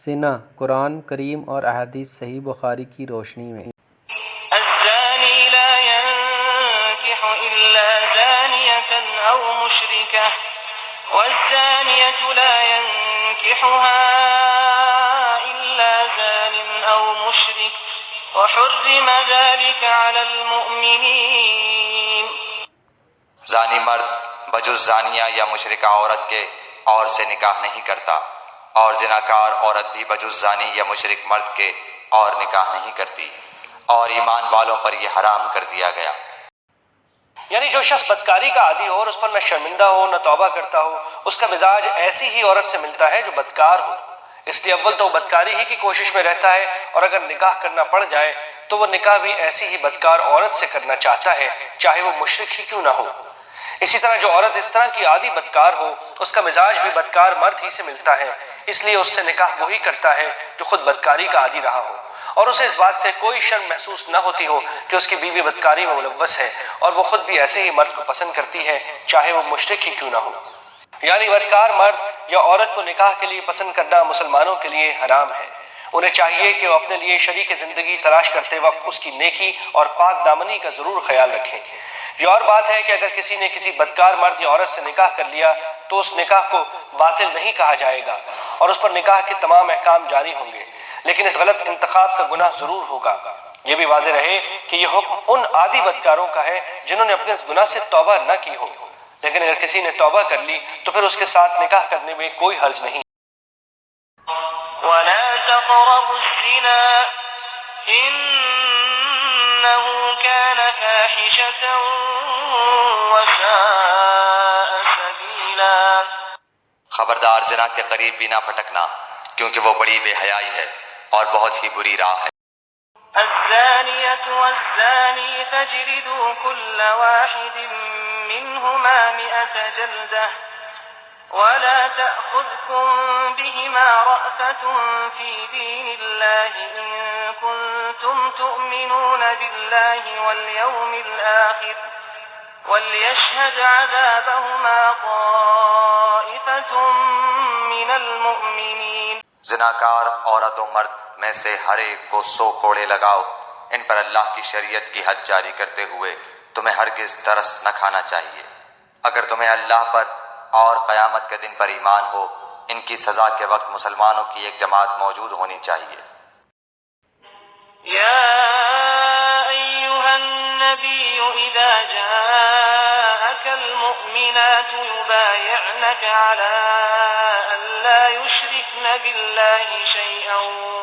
زنا قرآن کریم اور احادیث صحیح بخاری کی روشنی میں الزانی لا ينكح إلا زانية أو مشركة والزانية لا ينكحها إلا زان أو مشرك وحرم ذلك على المؤمنين۔ زانی مرد بجز زانیہ یا مشرکہ عورت کے اور سے نکاح نہیں کرتا، اور زناکار عورت بھی بجز زانی یا مشرک مرد کے اور نکاح نہیں کرتی، اور ایمان والوں پر یہ حرام کر دیا گیا۔ یعنی جو شخص بدکاری کا عادی ہو اور اس پر نہ شرمندہ ہو نہ توبہ کرتا ہو، اس کا مزاج ایسی ہی عورت سے ملتا ہے جو بدکار ہو، اس لیے اول تو وہ بدکاری ہی کی کوشش میں رہتا ہے، اور اگر نکاح کرنا پڑ جائے تو وہ نکاح بھی ایسی ہی بدکار عورت سے کرنا چاہتا ہے، چاہے وہ مشرک ہی کیوں نہ ہو۔ اسی طرح جو عورت اس طرح کی عادی بدکار ہو، اس کا مزاج بھی بدکار مرد ہی سے ملتا ہے، اس لیے اس سے نکاح وہی کرتا ہے جو خود بدکاری کا عادی رہا ہو، اور اسے اس بات سے کوئی شرم محسوس نہ ہوتی ہو کہ اس کی بیوی بدکاری میں ملوث ہے، اور وہ خود بھی ایسے ہی مرد کو پسند کرتی ہے، چاہے وہ مشرک ہی کیوں نہ ہو۔ یعنی بدکار مرد یا عورت کو نکاح کے لیے پسند کرنا مسلمانوں کے لیے حرام ہے۔ انہیں چاہیے کہ وہ اپنے لیے شریک زندگی تلاش کرتے وقت اس کی نیکی اور پاک دامنی کا ضرور خیال رکھیں۔ یہ اور بات ہے کہ اگر کسی نے کسی بدکار مرد یا عورت سے نکاح کر لیا تو اس نکاح کو باطل نہیں کہا جائے گا، اور اس پر نکاح کے تمام احکام جاری ہوں گے، لیکن اس غلط انتخاب کا گناہ ضرور ہوگا۔ یہ بھی واضح رہے کہ یہ حکم ان عادی بدکاروں کا ہے جنہوں نے اپنے اس گناہ سے توبہ نہ کی ہو، لیکن اگر کسی نے توبہ کر لی تو پھر اس کے ساتھ نکاح کرنے میں کوئی حرج نہیں۔ ولا تقربوا الزنا إنه كان فاحشة وساء سبيلا۔ خبردار زنا کے قریب بھی نہ پھٹکنا، کیونکہ وہ بڑی بے حیائی ہے اور بہت ہی بری راہ ہے۔ الزانية والزاني فاجلدوا كل واحد منهما 100 جلدة ولا تأخذكم بهما رأفة في دين الله إن كنتم تؤمنون بالله واليوم الآخر وليشهد عذابهما طائفة من المؤمنين۔ زناکار عورت و مرد میں سے ہر ایک کو 100 کوڑے لگاؤ، ان پر اللہ کی شریعت کی حد جاری کرتے ہوئے تمہیں ہرگز ترس نہ کھانا چاہیے۔ اگر تمہیں اللہ پر اور قیامت کے دن پر ایمان ہو، ان کی سزا کے وقت مسلمانوں کی ایک جماعت موجود ہونی چاہیے۔ يا أيها النبي إذا جاءك المؤمنات يبايعنك على أن لا يشركن بالله شيئا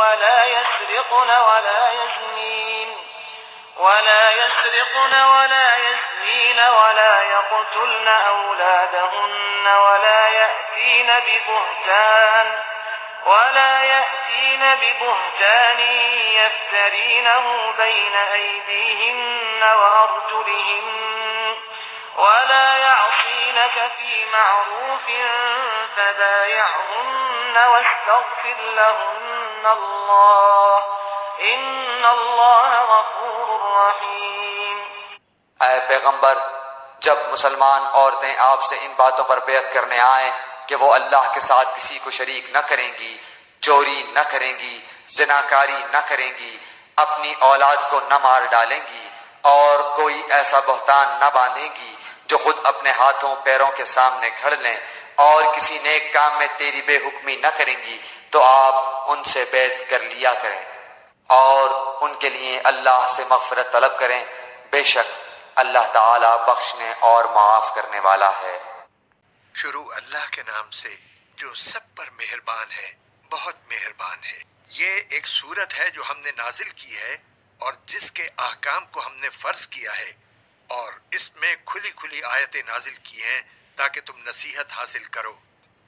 ولا يسرقن ولا يزنين ولا يقتلن أولادهن ولا يأتين ببهتان يفترينه بين أيديهن وأرجلهن ولا يعصينك في معروف فبايعهن واستغفر لهن الله إن الله غفور رحيم۔ اے پیغمبر، جب مسلمان عورتیں آپ سے ان باتوں پر بیعت کرنے آئیں کہ وہ اللہ کے ساتھ کسی کو شریک نہ کریں گی، چوری نہ کریں گی، زناکاری نہ کریں گی، اپنی اولاد کو نہ مار ڈالیں گی، اور کوئی ایسا بہتان نہ باندھیں گی جو خود اپنے ہاتھوں پیروں کے سامنے گھڑ لیں، اور کسی نیک کام میں تیری بے حکمی نہ کریں گی تو آپ ان سے بیعت کر لیا کریں، اور ان کے لیے اللہ سے مغفرت طلب کریں، بے شک اللہ تعالیٰ بخشنے اور معاف کرنے والا ہے۔ شروع اللہ کے نام سے جو سب پر مہربان ہے، بہت مہربان ہے۔ یہ ایک سورت ہے جو ہم نے نازل کی ہے اور جس کے احکام کو ہم نے فرض کیا ہے، اور اس میں کھلی کھلی آیتیں نازل کی ہیں تاکہ تم نصیحت حاصل کرو۔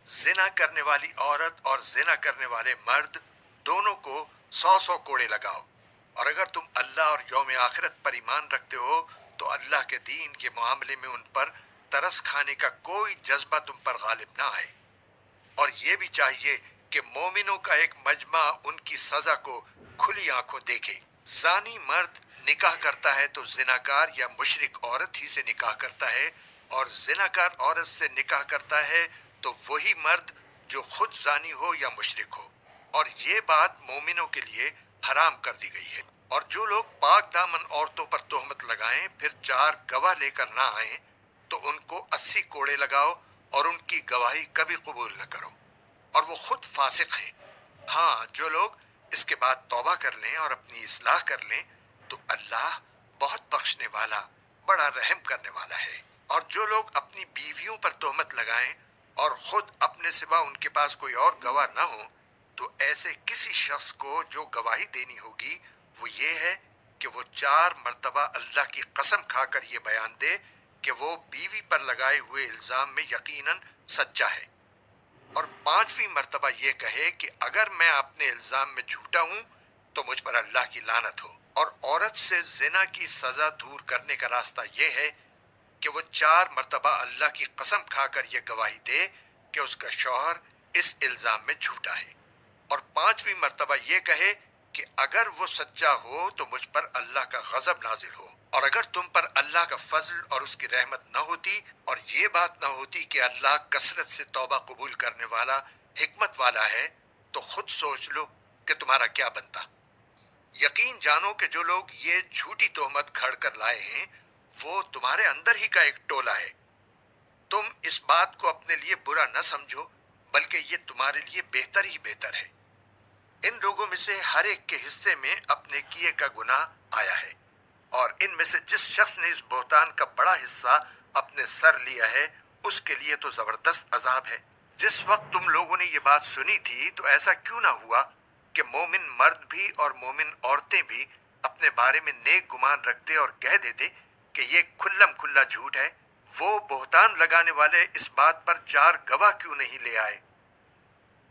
زنا کرنے والی عورت اور زنا کرنے والے مرد دونوں کو 100 کوڑے لگاؤ، اور اگر تم اللہ اور یوم آخرت پر ایمان رکھتے ہو تو اللہ کے دین کے معاملے میں ان پر ترس کھانے کا کوئی جذبہ تم پر غالب نہ آئے۔ اور یہ بھی چاہیے کہ مومنوں کا ایک مجمع ان کی سزا کو کھلی آنکھوں دیکھے۔ زانی مرد نکاح کرتا ہے تو زناکار یا مشرک عورت ہی سے نکاح کرتا ہے، اور زناکار عورت سے نکاح کرتا ہے تو وہی مرد جو خود زانی ہو یا مشرک ہو۔ اور یہ بات مومنوں کے لیے حرام کر دی گئی ہے۔ اور جو لوگ پاک دامن عورتوں پر تہمت لگائیں پھر 4 گواہ لے کر نہ آئیں تو ان کو 80 کوڑے لگاؤ اور ان کی گواہی کبھی قبول نہ کرو، اور وہ خود فاسق ہیں۔ ہاں، جو لوگ اس کے بعد توبہ کر لیں اور اپنی اصلاح کر لیں تو اللہ بہت بخشنے والا، بڑا رحم کرنے والا ہے۔ اور جو لوگ اپنی بیویوں پر تہمت لگائیں اور خود اپنے سوا ان کے پاس کوئی اور گواہ نہ ہو تو ایسے کسی شخص کو جو گواہی دینی ہوگی وہ یہ ہے کہ وہ 4 مرتبہ اللہ کی قسم کھا کر یہ بیان دے کہ وہ بیوی پر لگائے ہوئے الزام میں یقیناً سچا ہے، اور 5ویں مرتبہ یہ کہے کہ اگر میں اپنے الزام میں جھوٹا ہوں تو مجھ پر اللہ کی لعنت ہو۔ اور عورت سے زنا کی سزا دور کرنے کا راستہ یہ ہے کہ وہ 4 مرتبہ اللہ کی قسم کھا کر یہ گواہی دے کہ اس کا شوہر اس الزام میں جھوٹا ہے، اور 5ویں مرتبہ یہ کہے کہ اگر وہ سچا ہو تو مجھ پر اللہ کا غضب نازل ہو۔ اور اگر تم پر اللہ کا فضل اور اس کی رحمت نہ ہوتی اور یہ بات نہ ہوتی کہ اللہ کثرت سے توبہ قبول کرنے والا، حکمت والا ہے، تو خود سوچ لو کہ تمہارا کیا بنتا۔ یقین جانو کہ جو لوگ یہ جھوٹی تہمت کھڑ کر لائے ہیں وہ تمہارے اندر ہی کا ایک ٹولہ ہے۔ تم اس بات کو اپنے لیے برا نہ سمجھو بلکہ یہ تمہارے لیے بہتر ہی بہتر ہے۔ ان لوگوں میں سے ہر ایک کے حصے میں اپنے کیے کا گناہ آیا ہے، اور ان میں سے جس شخص نے اس بہتان کا بڑا حصہ اپنے سر لیا ہے اس کے لیے تو زبردست عذاب ہے۔ جس وقت تم لوگوں نے یہ بات سنی تھی تو ایسا کیوں نہ ہوا کہ مومن مرد بھی اور مومن عورتیں بھی اپنے بارے میں نیک گمان رکھتے اور کہہ دیتے کہ یہ کھلم کھلا جھوٹ ہے۔ وہ بہتان لگانے والے اس بات پر 4 گواہ کیوں نہیں لے آئے؟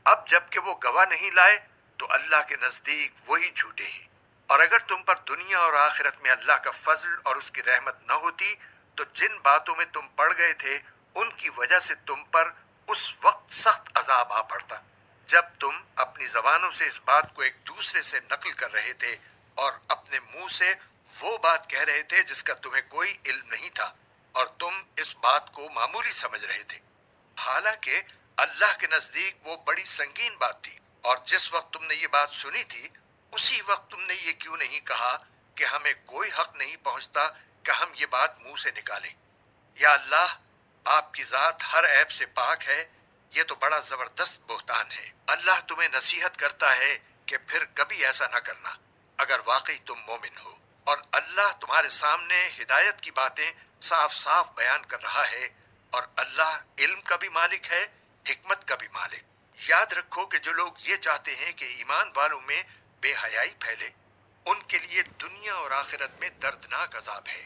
اب جب کہ وہ گواہ نہیں لائے تو اللہ کے نزدیک وہی جھوٹے ہیں۔ اور اگر تم پر دنیا اور آخرت میں اللہ کا فضل اور اس کی رحمت نہ ہوتی تو جن باتوں میں تم پڑ گئے تھے ان کی وجہ سے تم پر اس وقت سخت عذاب آ پڑتا جب تم اپنی زبانوں سے اس بات کو ایک دوسرے سے نقل کر رہے تھے اور اپنے منہ سے وہ بات کہہ رہے تھے جس کا تمہیں کوئی علم نہیں تھا، اور تم اس بات کو معمولی سمجھ رہے تھے، حالانکہ اللہ کے نزدیک وہ بڑی سنگین بات تھی۔ اور جس وقت تم نے یہ بات سنی تھی اسی وقت تم نے یہ کیوں نہیں کہا کہ ہمیں کوئی حق نہیں پہنچتا کہ ہم یہ بات منہ سے نکالیں؟ یا اللہ، آپ کی ذات ہر عیب سے پاک ہے، یہ تو بڑا زبردست بہتان ہے۔ اللہ تمہیں نصیحت کرتا ہے کہ پھر کبھی ایسا نہ کرنا اگر واقعی تم مومن ہو، اور اللہ تمہارے سامنے ہدایت کی باتیں صاف صاف بیان کر رہا ہے، اور اللہ علم کا بھی مالک ہے، حکمت کا بھی مالک۔ یاد رکھو کہ جو لوگ یہ چاہتے ہیں کہ ایمان والوں میں بے حیائی پھیلے ان کے لیے دنیا اور آخرت میں دردناک عذاب ہے،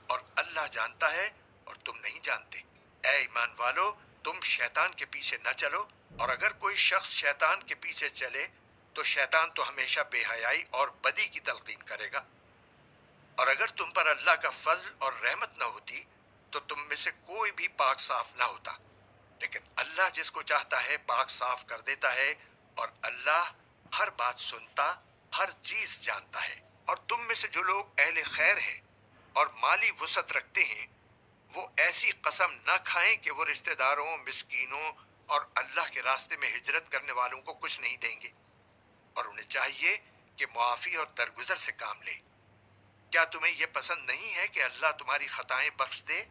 اور اللہ جانتا ہے اور تم نہیں جانتے۔ اے ایمان والو، تم شیطان کے پیچھے نہ چلو، اور اگر کوئی شخص شیطان کے پیچھے چلے تو شیطان تو ہمیشہ بے حیائی اور بدی کی تلقین کرے گا۔ اور اگر تم پر اللہ کا فضل اور رحمت نہ ہوتی تو تم میں سے کوئی بھی پاک صاف نہ ہوتا، لیکن اللہ جس کو چاہتا ہے پاک صاف کر دیتا ہے، اور اللہ ہر بات سنتا، ہر چیز جانتا ہے۔ اور تم میں سے جو لوگ اہل خیر ہیں اور مالی وسعت رکھتے ہیں وہ ایسی قسم نہ کھائیں کہ وہ رشتہ داروں، مسکینوں اور اللہ کے راستے میں ہجرت کرنے والوں کو کچھ نہیں دیں گے، اور انہیں چاہیے کہ معافی اور درگزر سے کام لیں۔ کیا تمہیں یہ پسند نہیں ہے کہ اللہ تمہاری خطائیں بخش دے؟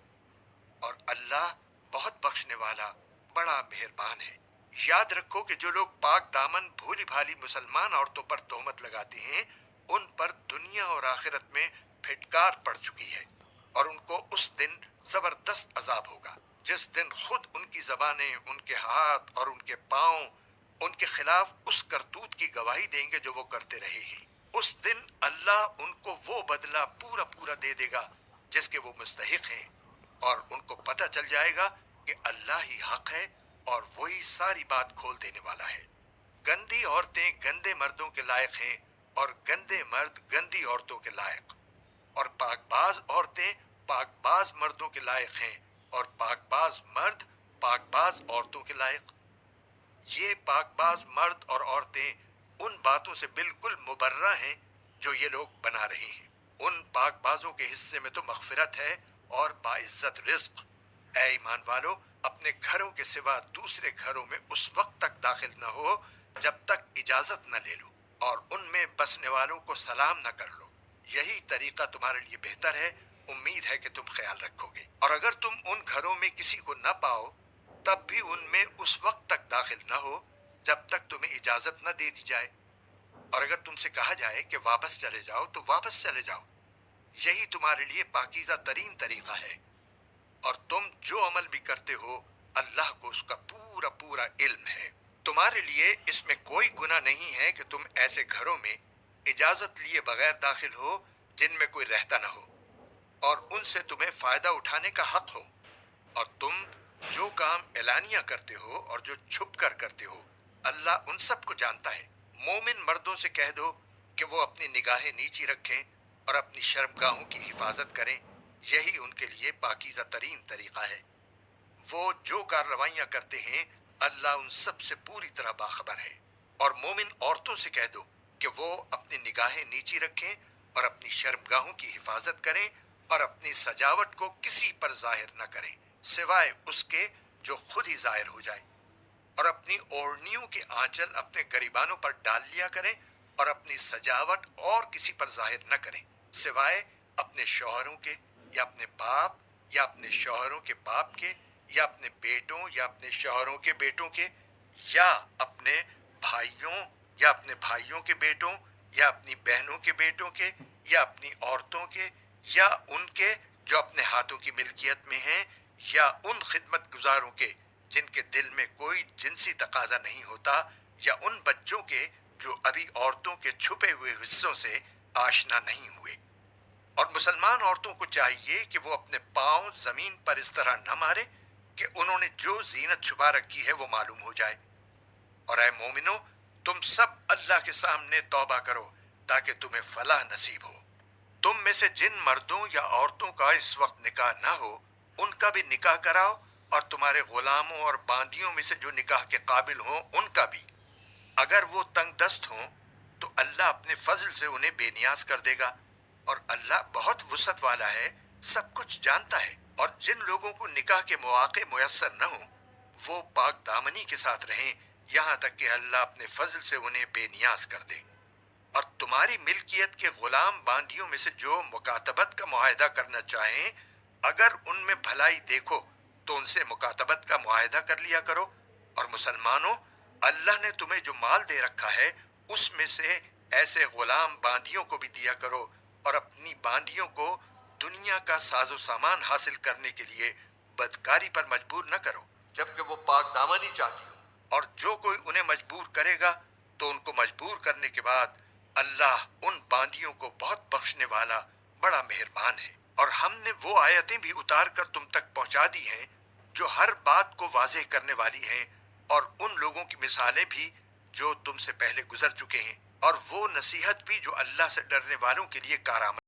اور اللہ بہت بخشنے والا، بڑا مہربان ہے۔ یاد رکھو کہ جو لوگ پاک دامن بھولی بھالی مسلمان عورتوں پر تہمت لگاتے ہیں ان پر دنیا اور آخرت میں پھٹکار پڑ چکی ہے، اور ان کو اس دن زبردست عذاب ہوگا جس دن خود ان کی زبانیں، ان کے ہاتھ اور ان کے پاؤں ان کے خلاف اس کرتوت کی گواہی دیں گے جو وہ کرتے رہے ہیں۔ اس دن اللہ ان کو وہ بدلہ پورا پورا دے دے گا جس کے وہ مستحق ہیں، اور ان کو پتہ چل جائے گا کہ اللہ ہی حق ہے اور وہی ساری بات کھول دینے والا ہے۔ گندی عورتیں گندے مردوں کے لائق ہیں اور گندے مرد گندی عورتوں کے لائق، اور پاک باز عورتیں پاک باز مردوں کے لائق ہیں اور پاک باز مرد پاک باز عورتوں کے لائق۔ یہ پاک باز مرد اور عورتیں ان باتوں سے بالکل مبرہ ہیں جو یہ لوگ بنا رہے ہیں۔ ان پاک بازوں کے حصے میں تو مغفرت ہے اور باعزت رزق۔ اے ایمان والو، اپنے گھروں کے سوا دوسرے گھروں میں اس وقت تک داخل نہ ہو جب تک اجازت نہ لے لو، اور ان میں بسنے والوں کو سلام نہ کر لو۔ یہی طریقہ تمہارے لیے بہتر ہے، امید ہے کہ تم خیال رکھو گے۔ اور اگر تم ان گھروں میں کسی کو نہ پاؤ تب بھی ان میں اس وقت تک داخل نہ ہو جب تک تمہیں اجازت نہ دے دی جائے، اور اگر تم سے کہا جائے کہ واپس چلے جاؤ تو واپس چلے جاؤ۔ یہی تمہارے لیے پاکیزہ ترین طریقہ ہے، اور تم جو عمل بھی کرتے ہو اللہ کو اس کا پورا پورا علم ہے۔ تمہارے لیے اس میں کوئی گناہ نہیں ہے کہ تم ایسے گھروں میں اجازت لیے بغیر داخل ہو جن میں کوئی رہتا نہ ہو، اور ان سے تمہیں فائدہ اٹھانے کا حق ہو۔ اور تم جو کام اعلانیہ کرتے ہو اور جو چھپ کر کرتے ہو اللہ ان سب کو جانتا ہے۔ مومن مردوں سے کہہ دو کہ وہ اپنی نگاہیں نیچی رکھیں اور اپنی شرمگاہوں کی حفاظت کریں، یہی ان کے لیے پاکیزہ ترین طریقہ ہے۔ وہ جو کارروائیاں کرتے ہیں اللہ ان سب سے پوری طرح باخبر ہے۔ اور مومن عورتوں سے کہہ دو کہ وہ اپنی نگاہیں نیچی رکھیں اور اپنی شرمگاہوں کی حفاظت کریں اور اپنی سجاوٹ کو کسی پر ظاہر نہ کریں سوائے اس کے جو خود ہی ظاہر ہو جائے، اور اپنی اوڑھنیوں کے آنچل اپنے گریبانوں پر ڈال لیا کریں اور اپنی سجاوٹ اور کسی پر ظاہر نہ کریں سوائے اپنے شوہروں کے یا اپنے باپ یا اپنے شوہروں کے باپ کے یا اپنے بیٹوں یا اپنے شوہروں کے بیٹوں کے یا اپنے بھائیوں یا اپنے بھائیوں کے بیٹوں یا اپنی بہنوں کے بیٹوں کے یا اپنی عورتوں کے یا ان کے جو اپنے ہاتھوں کی ملکیت میں ہیں یا ان خدمت گزاروں کے جن کے دل میں کوئی جنسی تقاضا نہیں ہوتا یا ان بچوں کے جو ابھی عورتوں کے چھپے ہوئے حصوں سے آشنا نہیں ہوئے۔ اور مسلمان عورتوں کو چاہیے کہ وہ اپنے پاؤں زمین پر اس طرح نہ مارے کہ انہوں نے جو زینت چھپا رکھی ہے وہ معلوم ہو جائے۔ اور اے مومنو، تم سب اللہ کے سامنے توبہ کرو تاکہ تمہیں فلاح نصیب ہو۔ تم میں سے جن مردوں یا عورتوں کا اس وقت نکاح نہ ہو ان کا بھی نکاح کراؤ، اور تمہارے غلاموں اور باندیوں میں سے جو نکاح کے قابل ہوں ان کا بھی۔ اگر وہ تنگ دست ہوں تو اللہ اپنے فضل سے انہیں بے نیاز کر دے گا، اور اللہ بہت وسعت والا ہے، سب کچھ جانتا ہے۔ اور جن لوگوں کو نکاح کے مواقع میسر نہ ہوں وہ پاک دامنی کے ساتھ رہیں یہاں تک کہ اللہ اپنے فضل سے انہیں بے نیاز کر دے۔ اور تمہاری ملکیت کے غلام باندیوں میں سے جو مکاتبت کا معاہدہ کرنا چاہیں اگر ان میں بھلائی دیکھو تو ان سے مکاتبت کا معاہدہ کر لیا کرو۔ اور مسلمانوں، اللہ نے تمہیں جو مال دے رکھا ہے اس میں سے ایسے غلام باندیوں کو بھی دیا کرو، اور اپنی باندیوں کو دنیا کا ساز و سامان حاصل کرنے کے لیے بدکاری پر مجبور نہ کرو جبکہ وہ پاک دامنی چاہتی ہوں۔ اور جو کوئی انہیں مجبور کرے گا تو ان کو مجبور کرنے کے بعد اللہ ان باندیوں کو بہت بخشنے والا بڑا مہربان ہے۔ اور ہم نے وہ آیتیں بھی اتار کر تم تک پہنچا دی ہیں جو ہر بات کو واضح کرنے والی ہیں، اور ان لوگوں کی مثالیں بھی جو تم سے پہلے گزر چکے ہیں، اور وہ نصیحت بھی جو اللہ سے ڈرنے والوں کے لیے کارآمد